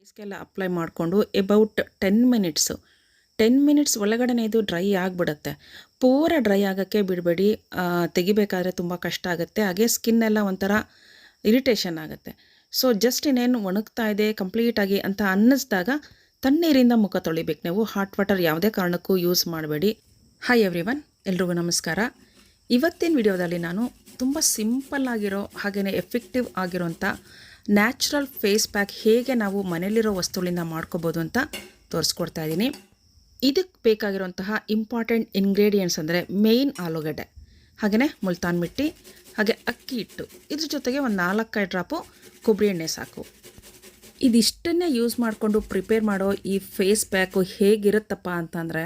ಫೇಸ್ಗೆಲ್ಲ apply ಮಾಡಿಕೊಂಡು about 10 minutes ಒಳಗಡೆ ಇದು ಡ್ರೈ ಆಗಿಬಿಡುತ್ತೆ. ಪೂರ ಡ್ರೈ ಆಗೋಕ್ಕೆ ಬಿಡಬೇಡಿ. ತೆಗಿಬೇಕಾದ್ರೆ ತುಂಬ ಕಷ್ಟ ಆಗುತ್ತೆ. ಹಾಗೆ ಸ್ಕಿನ್ ಎಲ್ಲ ಒಂಥರ ಇರಿಟೇಷನ್ ಆಗುತ್ತೆ. ಸೊ ಜಸ್ಟ್ ಇನ್ನೇನು ಒಣಗ್ತಾ ಇದೆ ಕಂಪ್ಲೀಟಾಗಿ ಅಂತ ಅನ್ನಿಸ್ದಾಗ ತಣ್ಣೀರಿಂದ ಮುಖ ತೊಳಿಬೇಕು ನೀವು. ಹಾಟ್ ವಾಟರ್ ಯಾವುದೇ ಕಾರಣಕ್ಕೂ ಯೂಸ್ ಮಾಡಬೇಡಿ. ಹಾಯ್ ಎವ್ರಿವನ್, ಎಲ್ರಿಗೂ ನಮಸ್ಕಾರ. ಇವತ್ತಿನ ವಿಡಿಯೋದಲ್ಲಿ ನಾನು ತುಂಬ ಸಿಂಪಲ್ ಆಗಿರೋ ಹಾಗೆಯೇ ಎಫೆಕ್ಟಿವ್ ಆಗಿರೋಂಥ ನ್ಯಾಚುರಲ್ ಫೇಸ್ ಪ್ಯಾಕ್ ಹೇಗೆ ನಾವು ಮನೆಯಲ್ಲಿರೋ ವಸ್ತುಗಳಿಂದ ಮಾಡ್ಕೋಬೋದು ಅಂತ ತೋರಿಸ್ಕೊಡ್ತಾ ಇದ್ದೀನಿ. ಇದಕ್ಕೆ ಬೇಕಾಗಿರೋಂತಹ ಇಂಪಾರ್ಟೆಂಟ್ ಇಂಗ್ರೀಡಿಯೆಂಟ್ಸ್ ಅಂದರೆ ಮೇಯ್ನ್ ಆಲೂಗಡ್ಡೆ, ಹಾಗೆಯೇ ಮುಲ್ತಾನ್ ಮಿಟ್ಟಿ, ಹಾಗೆ ಅಕ್ಕಿ ಹಿಟ್ಟು, ಇದ್ರ ಜೊತೆಗೆ ಒಂದು 4-5 ಡ್ರಾಪು ಕೊಬ್ಬರಿ ಎಣ್ಣೆ ಸಾಕು. ಇದಿಷ್ಟನ್ನೇ ಯೂಸ್ ಮಾಡಿಕೊಂಡು ಪ್ರಿಪೇರ್ ಮಾಡೋ ಈ ಫೇಸ್ ಪ್ಯಾಕು ಹೇಗಿರುತ್ತಪ್ಪ ಅಂತಂದರೆ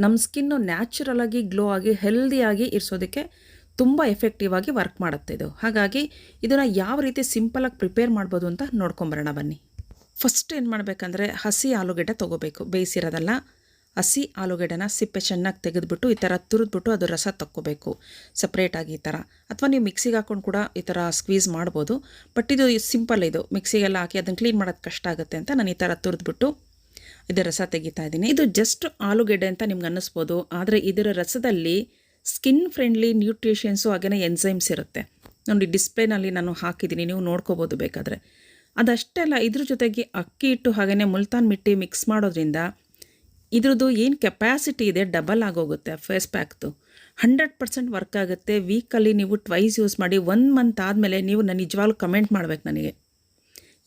ನಮ್ಮ ಸ್ಕಿನ್ನು ನ್ಯಾಚುರಲಾಗಿ ಗ್ಲೋ ಆಗಿ ಹೆಲ್ದಿಯಾಗಿ ಇರಿಸೋದಕ್ಕೆ ತುಂಬ ಎಫೆಕ್ಟಿವ್ ಆಗಿ ವರ್ಕ್ ಮಾಡುತ್ತೆ ಇದು. ಹಾಗಾಗಿ ಇದನ್ನು ಯಾವ ರೀತಿ ಸಿಂಪಲಾಗಿ ಪ್ರಿಪೇರ್ ಮಾಡ್ಬೋದು ಅಂತ ನೋಡ್ಕೊಂಬರೋಣ ಬನ್ನಿ. ಫಸ್ಟ್ ಏನು ಮಾಡಬೇಕಂದ್ರೆ ಹಸಿ ಆಲೂಗಡ್ಡೆ ತೊಗೋಬೇಕು, ಬೇಯಿಸಿರೋದಲ್ಲ. ಹಸಿ ಆಲೂಗಡ್ಡೆನ ಸಿಪ್ಪೆ ಚೆನ್ನಾಗಿ ತೆಗೆದುಬಿಟ್ಟು ಈ ಥರ ತುರಿದ್ಬಿಟ್ಟು ಅದು ರಸ ತಕ್ಕೋಬೇಕು ಸಪ್ರೇಟಾಗಿ ಈ ಥರ. ಅಥವಾ ನೀವು ಮಿಕ್ಸಿಗೆ ಹಾಕ್ಕೊಂಡು ಕೂಡ ಈ ಥರ ಸ್ಕ್ವೀಸ್ ಮಾಡ್ಬೋದು. ಬಟ್ ಇದು ಸಿಂಪಲ್, ಇದು ಮಿಕ್ಸಿಗೆಲ್ಲ ಹಾಕಿ ಅದನ್ನು ಕ್ಲೀನ್ ಮಾಡೋದು ಕಷ್ಟ ಆಗುತ್ತೆ ಅಂತ ನಾನು ಈ ಥರ ತುರಿದ್ಬಿಟ್ಟು ಇದರ ರಸ ತೆಗಿತಾ ಇದ್ದೀನಿ. ಇದು ಜಸ್ಟ್ ಆಲೂಗೆಡ್ಡೆ ಅಂತ ನಿಮ್ಗೆ ಅನ್ನಿಸ್ಬೋದು, ಆದರೆ ಇದರ ರಸದಲ್ಲಿ ಸ್ಕಿನ್ ಫ್ರೆಂಡ್ಲಿ ನ್ಯೂಟ್ರಿಷನ್ಸು ಹಾಗೆಯೇ ಎನ್ಸೈಮ್ಸ್ ಇರುತ್ತೆ. ನೋಡಿ ಡಿಸ್ಪ್ಲೇನಲ್ಲಿ ನಾನು ಹಾಕಿದ್ದೀನಿ, ನೀವು ನೋಡ್ಕೋಬೋದು ಬೇಕಾದರೆ. ಅದಷ್ಟೇ ಅಲ್ಲ, ಇದ್ರ ಜೊತೆಗೆ ಅಕ್ಕಿ ಹಿಟ್ಟು ಹಾಗೆಯೇ ಮುಲ್ತಾನ್ ಮಿಟ್ಟಿ ಮಿಕ್ಸ್ ಮಾಡೋದ್ರಿಂದ ಇದ್ರದ್ದು ಏನು ಕೆಪ್ಯಾಸಿಟಿ ಇದೆ ಡಬಲ್ ಆಗೋಗುತ್ತೆ ಫೇಸ್ ಪ್ಯಾಕ್ದು. 100% ವರ್ಕ್ ಆಗುತ್ತೆ. ವೀಕಲ್ಲಿ ನೀವು ಟ್ವೈಸ್ ಯೂಸ್ ಮಾಡಿ 1 ಮಂತ್ ಆದಮೇಲೆ ನೀವು ನಿಜವಾಗ್ಲೂ ಕಮೆಂಟ್ ಮಾಡಬೇಕು ನನಗೆ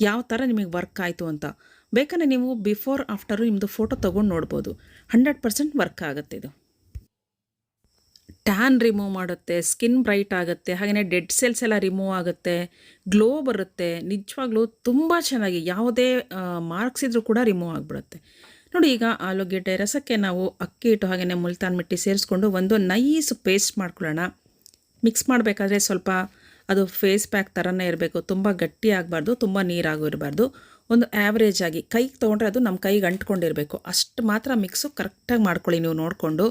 ಯಾವ ಥರ ನಿಮಗೆ ವರ್ಕ್ ಆಯಿತು ಅಂತ. ಬೇಕಂದರೆ ನೀವು ಬಿಫೋರ್ ಆಫ್ಟರು ನಿಮ್ಮದು ಫೋಟೋ ತೊಗೊಂಡು ನೋಡ್ಬೋದು. 100% ವರ್ಕ್ ಆಗುತ್ತೆ ಇದು. ಟ್ಯಾನ್ ರಿಮೂವ್ ಮಾಡುತ್ತೆ, ಸ್ಕಿನ್ ಬ್ರೈಟ್ ಆಗುತ್ತೆ, ಹಾಗೆಯೇ ಡೆಡ್ ಸೆಲ್ಸ್ ಎಲ್ಲ ರಿಮೂವ್ ಆಗುತ್ತೆ, ಗ್ಲೋ ಬರುತ್ತೆ. ನಿಜವಾಗ್ಲೂ ತುಂಬ ಚೆನ್ನಾಗಿ ಯಾವುದೇ ಮಾರ್ಕ್ಸ್ ಇದ್ರೂ ಕೂಡ ರಿಮೂವ್ ಆಗಿಬಿಡುತ್ತೆ. ನೋಡಿ, ಈಗ ಆಲೂಗೆಡ್ಡೆ ರಸಕ್ಕೆ ನಾವು ಅಕ್ಕಿ ಹಿಟ್ಟು ಹಾಗೆಯೇ ಮುಲ್ತಾನ್ ಮಿಟ್ಟಿ ಸೇರಿಸ್ಕೊಂಡು ಒಂದು ನೈಸ್ ಪೇಸ್ಟ್ ಮಾಡ್ಕೊಳ್ಳೋಣ. ಮಿಕ್ಸ್ ಮಾಡಬೇಕಾದ್ರೆ ಸ್ವಲ್ಪ ಅದು ಫೇಸ್ ಪ್ಯಾಕ್ ಥರನೇ ಇರಬೇಕು, ತುಂಬ ಗಟ್ಟಿ ಆಗಬಾರ್ದು, ತುಂಬ ನೀರಾಗೂ ಇರಬಾರ್ದು. ಒಂದು ಆ್ಯಾವ್ರೇಜ್ ಆಗಿ ಕೈಗೆ ತೊಗೊಂಡ್ರೆ ಅದು ನಮ್ಮ ಕೈಗೆ ಅಂಟ್ಕೊಂಡಿರಬೇಕು, ಅಷ್ಟು ಮಾತ್ರ ಮಿಕ್ಸು ಕರೆಕ್ಟಾಗಿ ಮಾಡ್ಕೊಳ್ಳಿ ನೀವು ನೋಡಿಕೊಂಡು.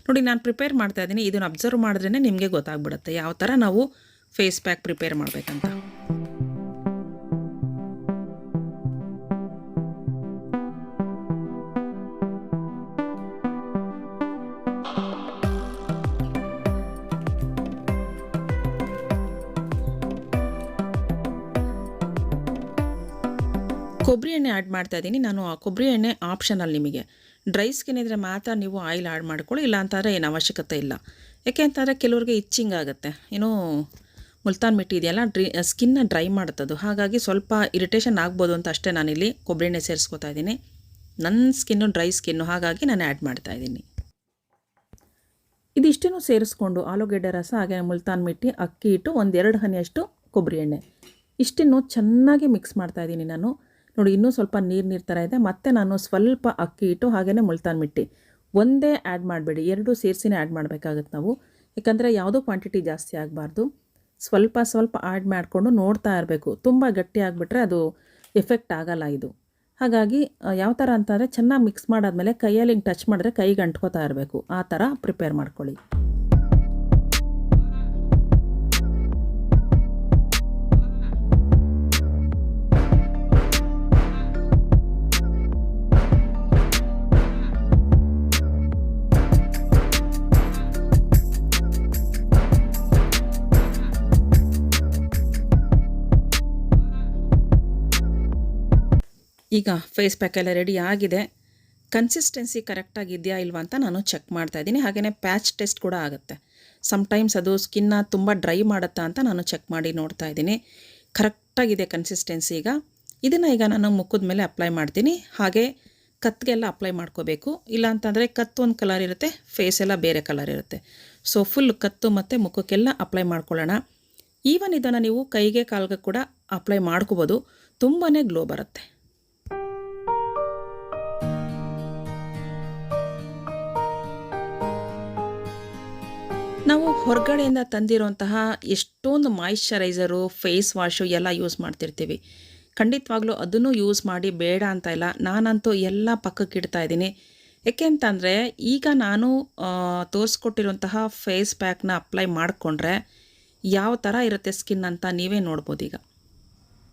ನೋಡಿ, ನಾನು ಪ್ರಿಪೇರ್ ಮಾಡ್ತಾಯಿದ್ದೀನಿ, ಇದನ್ನು ಅಬ್ಸರ್ವ್ ಮಾಡಿದ್ರೇ ನಿಮಗೆ ಗೊತ್ತಾಗ್ಬಿಡುತ್ತೆ ಯಾವ ಥರ ನಾವು ಫೇಸ್ ಪ್ಯಾಕ್ ಪ್ರಿಪೇರ್ ಮಾಡಬೇಕಂತ. ಕೊಬ್ಬರಿ ಎಣ್ಣೆ ಆ್ಯಡ್ ಮಾಡ್ತಾ ಇದ್ದೀನಿ ನಾನು. ಆ ಕೊಬ್ಬರಿ ಎಣ್ಣೆ ಆಪ್ಷನಲ್, ನಿಮಗೆ ಡ್ರೈ ಸ್ಕಿನ್ ಇದ್ದರೆ ಮಾತ್ರ ನೀವು ಆಯಿಲ್ ಆ್ಯಡ್ ಮಾಡ್ಕೊಳ್ಳಿ, ಇಲ್ಲ ಅಂತಂದರೆ ಏನು ಅವಶ್ಯಕತೆ ಇಲ್ಲ. ಯಾಕೆ ಅಂತಂದರೆ ಕೆಲವ್ರಿಗೆ ಇಚ್ಚಿಂಗ್ ಆಗುತ್ತೆ, ಏನೋ ಮುಲ್ತಾನ್ ಮಿಟ್ಟಿ ಇದೆಯಲ್ಲ ಸ್ಕಿನ್ನ ಡ್ರೈ ಮಾಡುತ್ತದು, ಹಾಗಾಗಿ ಸ್ವಲ್ಪ ಇರಿಟೇಷನ್ ಆಗ್ಬೋದು ಅಂತ ಅಷ್ಟೇ ನಾನಿಲ್ಲಿ ಕೊಬ್ಬರಿ ಎಣ್ಣೆ ಸೇರಿಸ್ಕೊತಾ ಇದ್ದೀನಿ. ನನ್ನ ಸ್ಕಿನ್ನು ಡ್ರೈ ಸ್ಕಿನ್ನು, ಹಾಗಾಗಿ ನಾನು ಆ್ಯಡ್ ಮಾಡ್ತಾ ಇದ್ದೀನಿ. ಇದಿಷ್ಟನ್ನು ಸೇರಿಸ್ಕೊಂಡು ಆಲೂಗೆಡ್ಡೆ ರಸ ಹಾಗೆ ಮುಲ್ತಾನ್ ಮಿಟ್ಟಿ ಅಕ್ಕಿ ಹಿಟ್ಟು 1-2 ಹನಿಯಷ್ಟು ಕೊಬ್ಬರಿ ಎಣ್ಣೆ ಇಷ್ಟನ್ನು ಚೆನ್ನಾಗಿ ಮಿಕ್ಸ್ ಮಾಡ್ತಾ ಇದ್ದೀನಿ ನಾನು. ನೋಡಿ, ಇನ್ನೂ ಸ್ವಲ್ಪ ನೀರು ಥರ ಇದೆ. ಮತ್ತು ನಾನು ಸ್ವಲ್ಪ ಅಕ್ಕಿ ಹಿಟ್ಟು ಹಾಗೆಯೇ ಮುಲ್ತಾನ್ ಮಿಟ್ಟಿ ಒಂದೇ ಆ್ಯಡ್ ಮಾಡಬೇಡಿ, 2 ಸೇರಿಸಿನೇ ಆ್ಯಡ್ ಮಾಡಬೇಕಾಗುತ್ತೆ ನಾವು. ಯಾಕಂದರೆ ಯಾವುದೋ ಕ್ವಾಂಟಿಟಿ ಜಾಸ್ತಿ ಆಗಬಾರ್ದು. ಸ್ವಲ್ಪ ಆ್ಯಡ್ ಮಾಡಿಕೊಂಡು ನೋಡ್ತಾ ಇರಬೇಕು. ತುಂಬ ಗಟ್ಟಿ ಆಗಿಬಿಟ್ರೆ ಅದು ಎಫೆಕ್ಟ್ ಆಗಲ್ಲ ಇದು. ಹಾಗಾಗಿ ಯಾವ ಥರ ಅಂತಂದರೆ ಚೆನ್ನಾಗಿ ಮಿಕ್ಸ್ ಮಾಡಾದ್ಮೇಲೆ ಕೈಯಲ್ಲಿ ಹಿಂಗೆ ಟಚ್ ಮಾಡಿದ್ರೆ ಕೈಗೆ ಅಂಟ್ಕೋತಾ ಇರಬೇಕು, ಆ ಥರ ಪ್ರಿಪೇರ್ ಮಾಡ್ಕೊಳ್ಳಿ. ಈಗ ಫೇಸ್ ಪ್ಯಾಕ್ ಎಲ್ಲ ರೆಡಿ ಆಗಿದೆ. ಕನ್ಸಿಸ್ಟೆನ್ಸಿ ಕರೆಕ್ಟಾಗಿದೆಯಾ ಇಲ್ವಾ ಅಂತ ನಾನು ಚೆಕ್ ಮಾಡ್ತಾಯಿದ್ದೀನಿ. ಹಾಗೆಯೇ ಪ್ಯಾಚ್ ಟೆಸ್ಟ್ ಕೂಡ ಆಗುತ್ತೆ. ಸಮ್ಟೈಮ್ಸ್ ಅದು ಸ್ಕಿನ್ನ ತುಂಬ ಡ್ರೈ ಮಾಡುತ್ತಾ ಅಂತ ನಾನು ಚೆಕ್ ಮಾಡಿ ನೋಡ್ತಾ ಇದ್ದೀನಿ. ಕರೆಕ್ಟಾಗಿದೆ ಕನ್ಸಿಸ್ಟೆನ್ಸಿ. ಇದನ್ನು ನಾನು ಮುಖದ ಮೇಲೆ ಅಪ್ಲೈ ಮಾಡ್ತೀನಿ. ಹಾಗೆ ಕತ್ತಿಗೆಲ್ಲ ಅಪ್ಲೈ ಮಾಡ್ಕೋಬೇಕು, ಇಲ್ಲ ಅಂತಂದರೆ ಕತ್ತು ಒಂದು ಕಲರ್ ಇರುತ್ತೆ, ಫೇಸ್ ಎಲ್ಲ ಬೇರೆ ಕಲರ್ ಇರುತ್ತೆ. ಸೊ ಫುಲ್ ಕತ್ತು ಮತ್ತು ಮುಖಕ್ಕೆಲ್ಲ ಅಪ್ಲೈ ಮಾಡ್ಕೊಳ್ಳೋಣ. ಈವನ್ ಇದನ್ನು ನೀವು ಕೈಗೆ ಕಾಲ್ಗೆ ಕೂಡ ಅಪ್ಲೈ ಮಾಡ್ಕೋಬೋದು, ತುಂಬಾ ಗ್ಲೋ ಬರುತ್ತೆ. ನಾವು ಹೊರಗಡೆಯಿಂದ ತಂದಿರೋಂತಹ ಎಷ್ಟೊಂದು ಮಾಯಿಶ್ಚರೈಸರು, ಫೇಸ್ ವಾಶು ಎಲ್ಲ ಯೂಸ್ ಮಾಡ್ತಿರ್ತೀವಿ. ಖಂಡಿತವಾಗ್ಲೂ ಅದನ್ನು ಯೂಸ್ ಮಾಡಿ, ಬೇಡ ಅಂತ ಇಲ್ಲ. ನಾನಂತೂ ಎಲ್ಲ ಪಕ್ಕಕ್ಕೆ ಇಡ್ತಾ ಇದ್ದೀನಿ. ಏಕೆ ಅಂತಂದರೆ ಈಗ ನಾನು ತೋರಿಸ್ಕೊಟ್ಟಿರುವಂತಹ ಫೇಸ್ ಪ್ಯಾಕ್ನ ಅಪ್ಲೈ ಮಾಡಿಕೊಂಡ್ರೆ ಯಾವ ಥರ ಇರುತ್ತೆ ಸ್ಕಿನ್ ಅಂತ ನೀವೇ ನೋಡ್ಬೋದು. ಈಗ